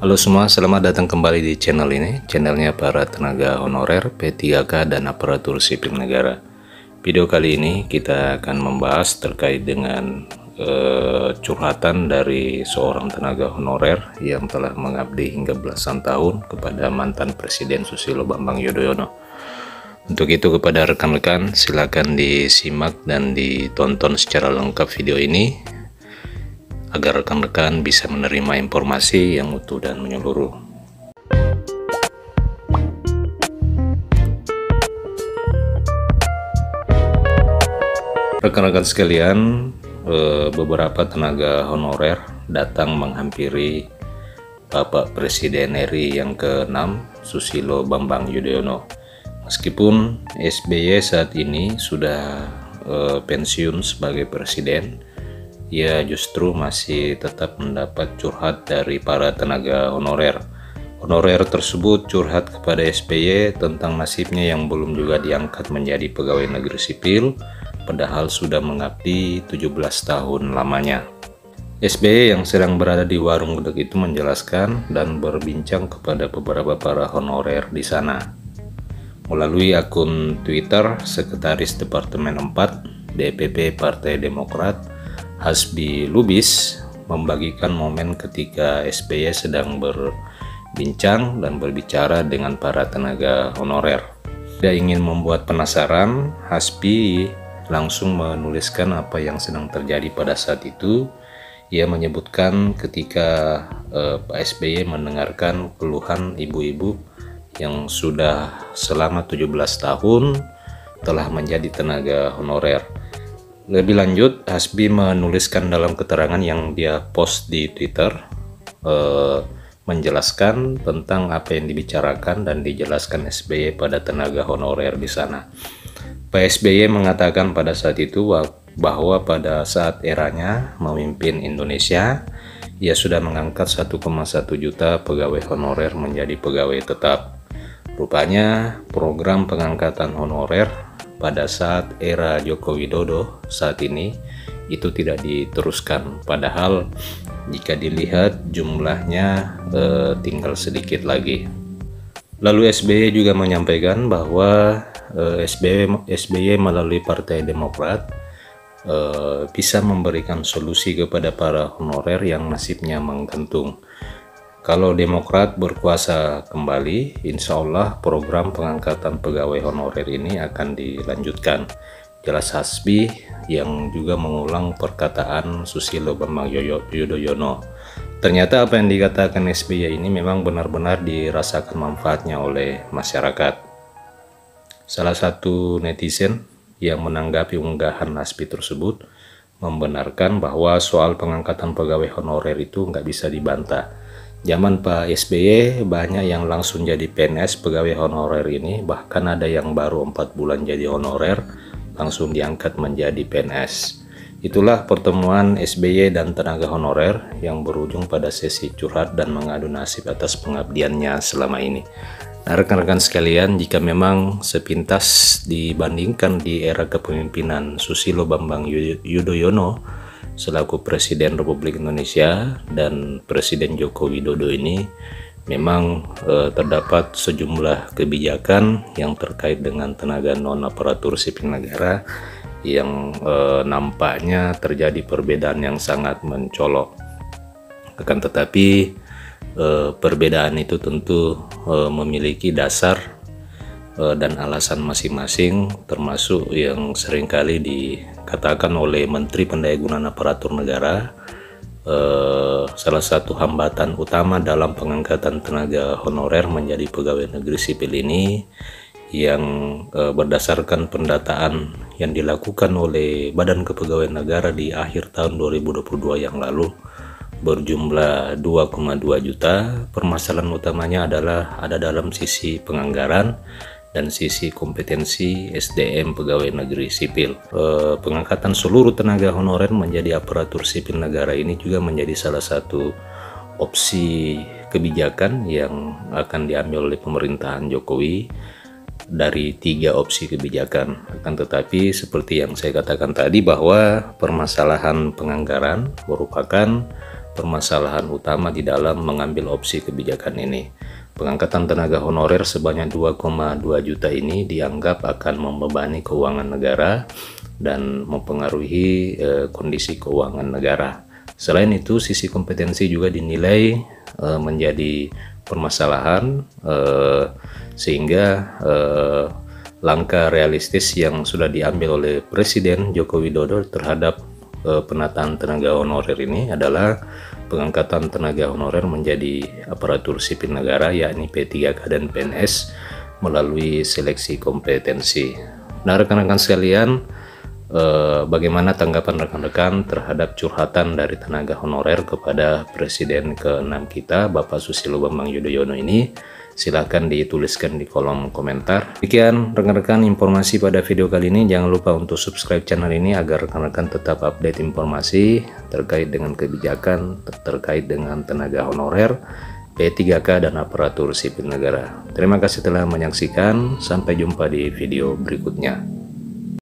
Halo semua, selamat datang kembali di channel ini. Channelnya para tenaga honorer P3K dan aparatur sipil negara. Video kali ini kita akan membahas terkait dengan curhatan dari seorang tenaga honorer yang telah mengabdi hingga belasan tahun kepada mantan Presiden Susilo Bambang Yudhoyono. Untuk itu kepada rekan-rekan silakan disimak dan ditonton secara lengkap video ini agar rekan-rekan bisa menerima informasi yang utuh dan menyeluruh. Rekan-rekan sekalian, beberapa tenaga honorer datang menghampiri Bapak Presiden RI yang ke-6 Susilo Bambang Yudhoyono. Meskipun SBY saat ini sudah pensiun sebagai presiden, ia justru masih tetap mendapat curhat dari para tenaga honorer. Honorer tersebut curhat kepada SBY tentang nasibnya yang belum juga diangkat menjadi pegawai negeri sipil, padahal sudah mengabdi 17 tahun lamanya. SBY yang sedang berada di warung gudeg itu menjelaskan dan berbincang kepada beberapa para honorer di sana. Melalui akun Twitter, Sekretaris Departemen 4 DPP Partai Demokrat, Hasbi Lubis, membagikan momen ketika SBY sedang berbincang dan berbicara dengan para tenaga honorer. Dia ingin membuat penasaran, Hasbi langsung menuliskan apa yang sedang terjadi pada saat itu. Ia menyebutkan ketika Pak SBY mendengarkan keluhan ibu-ibu yang sudah selama 17 tahun telah menjadi tenaga honorer. Lebih lanjut, Hasbi menuliskan dalam keterangan yang dia post di Twitter, menjelaskan tentang apa yang dibicarakan dan dijelaskan SBY pada tenaga honorer di sana. Pak SBY mengatakan pada saat itu bahwa pada saat eranya memimpin Indonesia, ia sudah mengangkat 1,1 juta pegawai honorer menjadi pegawai tetap. Rupanya program pengangkatan honorer pada saat era Joko Widodo saat ini itu tidak diteruskan, padahal jika dilihat jumlahnya tinggal sedikit lagi. Lalu SBY juga menyampaikan bahwa SBY melalui Partai Demokrat bisa memberikan solusi kepada para honorer yang nasibnya menggantung. Kalau Demokrat berkuasa kembali, insya Allah program pengangkatan pegawai honorer ini akan dilanjutkan. Jelas Hasbi yang juga mengulang perkataan Susilo Bambang Yudhoyono. Ternyata apa yang dikatakan SBY ini memang benar-benar dirasakan manfaatnya oleh masyarakat. Salah satu netizen yang menanggapi unggahan Hasbi tersebut membenarkan bahwa soal pengangkatan pegawai honorer itu nggak bisa dibantah. Zaman Pak SBY banyak yang langsung jadi PNS pegawai honorer ini, bahkan ada yang baru 4 bulan jadi honorer langsung diangkat menjadi PNS. Itulah pertemuan SBY dan tenaga honorer yang berujung pada sesi curhat dan mengadu nasib atas pengabdiannya selama ini. Nah, rekan-rekan sekalian, jika memang sepintas dibandingkan di era kepemimpinan Susilo Bambang Yudhoyono selaku Presiden Republik Indonesia dan Presiden Joko Widodo ini, memang terdapat sejumlah kebijakan yang terkait dengan tenaga non-aparatur sipil negara yang nampaknya terjadi perbedaan yang sangat mencolok. Akan tetapi perbedaan itu tentu memiliki dasar dan alasan masing-masing, termasuk yang seringkali dikatakan oleh Menteri Pendayagunaan Aparatur Negara. Salah satu hambatan utama dalam pengangkatan tenaga honorer menjadi pegawai negeri sipil ini yang berdasarkan pendataan yang dilakukan oleh Badan Kepegawaian Negara di akhir tahun 2022 yang lalu berjumlah 2,2 juta. Permasalahan utamanya adalah ada dalam sisi penganggaran dan sisi kompetensi SDM pegawai negeri sipil. Pengangkatan seluruh tenaga honorer menjadi aparatur sipil negara ini juga menjadi salah satu opsi kebijakan yang akan diambil oleh pemerintahan Jokowi dari 3 opsi kebijakan. Akan tetapi seperti yang saya katakan tadi, bahwa permasalahan penganggaran merupakan permasalahan utama di dalam mengambil opsi kebijakan ini. Pengangkatan tenaga honorer sebanyak 2,2 juta ini dianggap akan membebani keuangan negara dan mempengaruhi kondisi keuangan negara. Selain itu, sisi kompetensi juga dinilai menjadi permasalahan, sehingga langkah realistis yang sudah diambil oleh Presiden Joko Widodo terhadap penataan tenaga honorer ini adalah pengangkatan tenaga honorer menjadi aparatur sipil negara, yakni P3K dan PNS, melalui seleksi kompetensi. Nah, rekan-rekan sekalian, bagaimana tanggapan rekan-rekan terhadap curhatan dari tenaga honorer kepada Presiden ke-6 kita, Bapak Susilo Bambang Yudhoyono ini? Silahkan dituliskan di kolom komentar. Demikian rekan-rekan informasi pada video kali ini. Jangan lupa untuk subscribe channel ini agar rekan-rekan tetap update informasi terkait dengan kebijakan terkait dengan tenaga honorer, P3K dan aparatur sipil negara. Terima kasih telah menyaksikan. Sampai jumpa di video berikutnya.